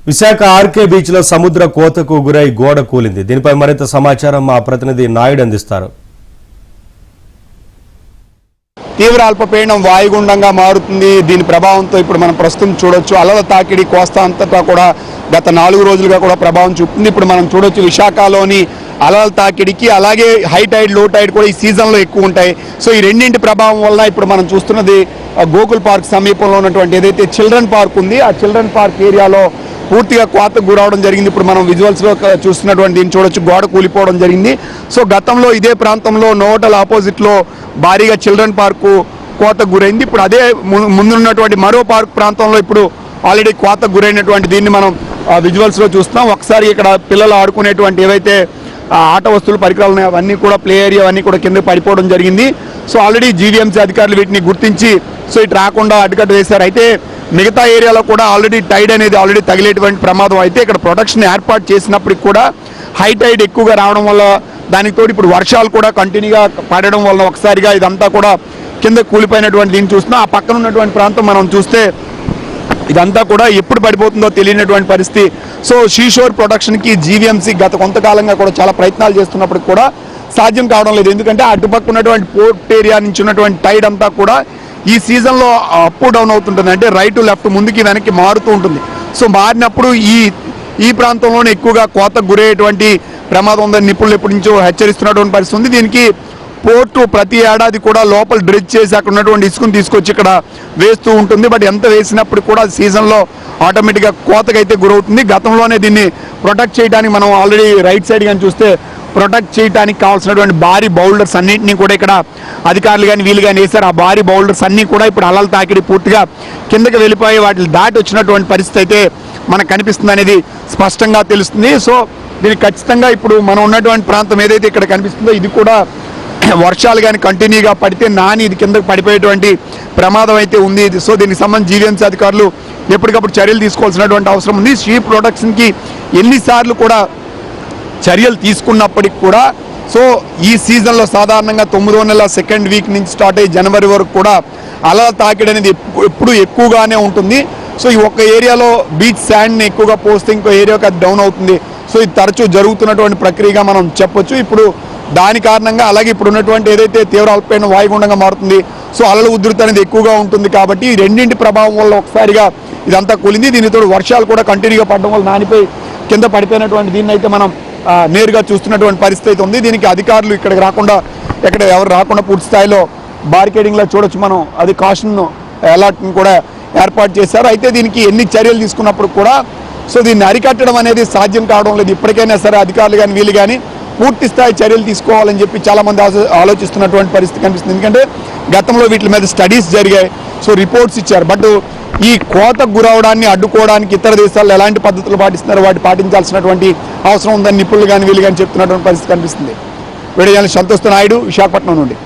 Visakha RK beach లో సముద్ర కోతకు గురై గోడ కూలింది. దీనిపై మరింత సమాచారం మా ప్రతినిధి నాయుడు అందిస్తారు. తీవ్ర అల్పపీడనం వాయుగుండంగా మారుతుంది. దీని ప్రభావంతో ఇప్పుడు మనం ప్రస్తుతం చూడొచ్చు అలల తాకిడి కోస్తా అంతటా కూడా గత 4 రోజులుగా కూడా ప్రభావం చూపుతుంది. ఇప్పుడు మనం చూడొచ్చు విశాఖలోని అలల తాకిడికి అలాగే హై టైడ్ లో టైడ్ కూడా ఈ సీజన్లో ఎక్కువ ఉంటాయి. సో ఈ రెండింటి ప్రభావం వల్ల ఇప్పుడు మనం చూస్తున్నది గోకుల్ పార్క్ సమీపంలో ఉన్నటువంటి ఏదైతే చిల్డ్రన్ పార్క్ ఉంది ఆ చిల్డ్రన్ పార్క్ ఏరియాలో పూర్తిగా కోతకు గురవడం జరిగింది. ఇప్పుడు మనం విజువల్స్లో చూస్తున్నటువంటి దీన్ని చూడొచ్చు, గోడ కూలిపోవడం జరిగింది. సో గతంలో ఇదే ప్రాంతంలో నోవోటల్ ఆపోజిట్లో భారీగా చిల్డ్రన్ పార్కు కోతకు గురైంది. ఇప్పుడు అదే ముందున్నటువంటి మరో పార్క్ ప్రాంతంలో ఇప్పుడు ఆల్రెడీ కోతకు గురైనటువంటి దీన్ని మనం విజువల్స్లో చూస్తున్నాం. ఒకసారి ఇక్కడ పిల్లలు ఆడుకునేటువంటి ఏవైతే ఆట వస్తువులు పరికరాలు ఉన్నాయో అవన్నీ కూడా ప్లే ఏరియా అవన్నీ కూడా కింద పడిపోవడం జరిగింది. సో ఆల్రెడీ జీవీఎంసీ అధికారులు వీటిని గుర్తించి సో ఇటు రాకుండా అడ్డుకట్ట వేశారు. అయితే మిగతా ఏరియాలో కూడా ఆల్రెడీ టైడ్ అనేది ఆల్రెడీ తగిలేటువంటి ప్రమాదం. అయితే ఇక్కడ ప్రొటెక్షన్ ఏర్పాటు చేసినప్పటికి కూడా హై టైడ్ ఎక్కువగా రావడం వల్ల దానికి తోడు ఇప్పుడు వర్షాలు కూడా కంటిన్యూగా పడడం వల్ల ఒకసారిగా ఇదంతా కూడా కింద కూలిపోయినటువంటి దీన్ని చూస్తున్నాం. ఆ పక్కన ఉన్నటువంటి ప్రాంతం మనం చూస్తే ఇదంతా కూడా ఎప్పుడు పడిపోతుందో తెలియనటువంటి పరిస్థితి. సో షీషోర్ ప్రొటెక్షన్కి జీవీఎంసీ గత కొంతకాలంగా కూడా చాలా ప్రయత్నాలు చేస్తున్నప్పటికి కూడా సాధ్యం కావడం లేదు. ఎందుకంటే అటుపక్క ఉన్నటువంటి పోర్ట్ ఏరియా నుంచి ఉన్నటువంటి టైడ్ అంతా కూడా ఈ సీజన్లో అప్ డౌన్ అవుతుంటుంది. అంటే రైట్ లెఫ్ట్ ముందుకి వెనక్కి మారుతూ ఉంటుంది. సో మారినప్పుడు ఈ ప్రాంతంలోనే ఎక్కువగా కోతకు గురయ్యేటువంటి ప్రమాదం ఉందని నిపుణులు ఎప్పటి నుంచో హెచ్చరిస్తున్నటువంటి పరిస్థితి ఉంది. దీనికి పోర్టు ప్రతి ఏడాది కూడా లోపల డ్రెజ్ చేసి అక్కడ ఉన్నటువంటి ఇసుకను తీసుకొచ్చి ఇక్కడ వేస్తూ ఉంటుంది. బట్ ఎంత వేసినప్పుడు కూడా సీజన్లో ఆటోమేటిక్గా కోతకైతే గురవుతుంది. గతంలోనే దీన్ని ప్రొటెక్ట్ చేయడానికి మనం ఆల్రెడీ రైట్ సైడ్ కానీ చూస్తే ప్రొటెక్ట్ చేయడానికి కావాల్సినటువంటి భారీ బౌల్డర్స్ అన్నింటినీ కూడా ఇక్కడ అధికారులు కానీ వీళ్ళు కానీ వేశారు. ఆ భారీ బౌల్డర్స్ అన్నీ కూడా ఇప్పుడు అలల తాకిడి పూర్తిగా కిందకి వెళ్ళిపోయి వాటిని దాటి వచ్చినటువంటి పరిస్థితి అయితే మనకు కనిపిస్తుంది అనేది స్పష్టంగా తెలుస్తుంది. సో దీనికి ఖచ్చితంగా ఇప్పుడు మనం ఉన్నటువంటి ప్రాంతం ఏదైతే ఇక్కడ కనిపిస్తుందో ఇది కూడా వర్షాలు కానీ కంటిన్యూగా పడితే నాని ఇది కిందకు పడిపోయేటువంటి ప్రమాదం అయితే ఉంది. సో దీనికి సంబంధించి జీవీఎంసీ అధికారులు ఎప్పటికప్పుడు చర్యలు తీసుకోవాల్సినటువంటి అవసరం ఉంది. షీప్ ప్రొటెక్షన్కి ఎన్నిసార్లు కూడా చర్యలు తీసుకున్నప్పటికి కూడా సో ఈ సీజన్లో సాధారణంగా 9వ నెల సెకండ్ వీక్ నుంచి స్టార్ట్ అయ్యి జనవరి వరకు కూడా అలల తాకిడి అనేది ఎప్పుడు ఎక్కువగానే ఉంటుంది. సో ఈ ఒక్క ఏరియాలో బీచ్ శాండ్ని ఎక్కువగా పోస్తే ఇంకో ఏరియాకి అది డౌన్ అవుతుంది. సో ఇది తరచూ జరుగుతున్నటువంటి ప్రక్రియగా మనం చెప్పొచ్చు. ఇప్పుడు దాని కారణంగా అలాగే ఇప్పుడు ఉన్నటువంటి ఏదైతే తీవ్ర అల్పపీడనం వాయుగుండంగా మారుతుంది. సో అలల ఉధృతి అనేది ఎక్కువగా ఉంటుంది కాబట్టి ఈ రెండింటి ప్రభావం వల్ల ఒకసారిగా ఇదంతా కూలింది. దీనితో వర్షాలు కూడా కంటిన్యూగా పడడం వల్ల నానిపోయి కింద పడిపోయినటువంటి దీన్ని అయితే మనం నేరుగా చూస్తున్నటువంటి పరిస్థితి అయితే ఉంది. దీనికి అధికారులు ఇక్కడికి రాకుండా ఎవరు రాకుండా పూర్తి స్థాయిలో బారికేడింగ్లో చూడొచ్చు మనం. అది కాషన్ అలర్ట్ని కూడా ఏర్పాటు చేశారు. అయితే దీనికి ఎన్ని చర్యలు తీసుకున్నప్పుడు కూడా సో దీన్ని అరికట్టడం అనేది సాధ్యం కావడం లేదు. ఇప్పటికైనా సరే అధికారులు కానీ వీళ్ళు కానీ పూర్తి స్థాయి చర్యలు తీసుకోవాలని చెప్పి చాలామంది ఆలోచిస్తున్నటువంటి పరిస్థితి కనిపిస్తుంది. ఎందుకంటే గతంలో వీటి మీద స్టడీస్ జరిగాయి. సో రిపోర్ట్స్ ఇచ్చారు. బట్ ఈ కోతకు గురవడాన్ని అడ్డుకోవడానికి ఇతర దేశాల్లో ఎలాంటి పద్ధతులు పాటిస్తున్నారో వాటి పాటించాల్సినటువంటి అవసరం ఉందని నిపుణులు కానీ వీళ్ళు కానీ చెప్తున్నటువంటి పరిస్థితి కనిపిస్తుంది. వీడియో జర్నలిస్ట్ సంతోష్ నాయుడు, విశాఖపట్నం నుండి.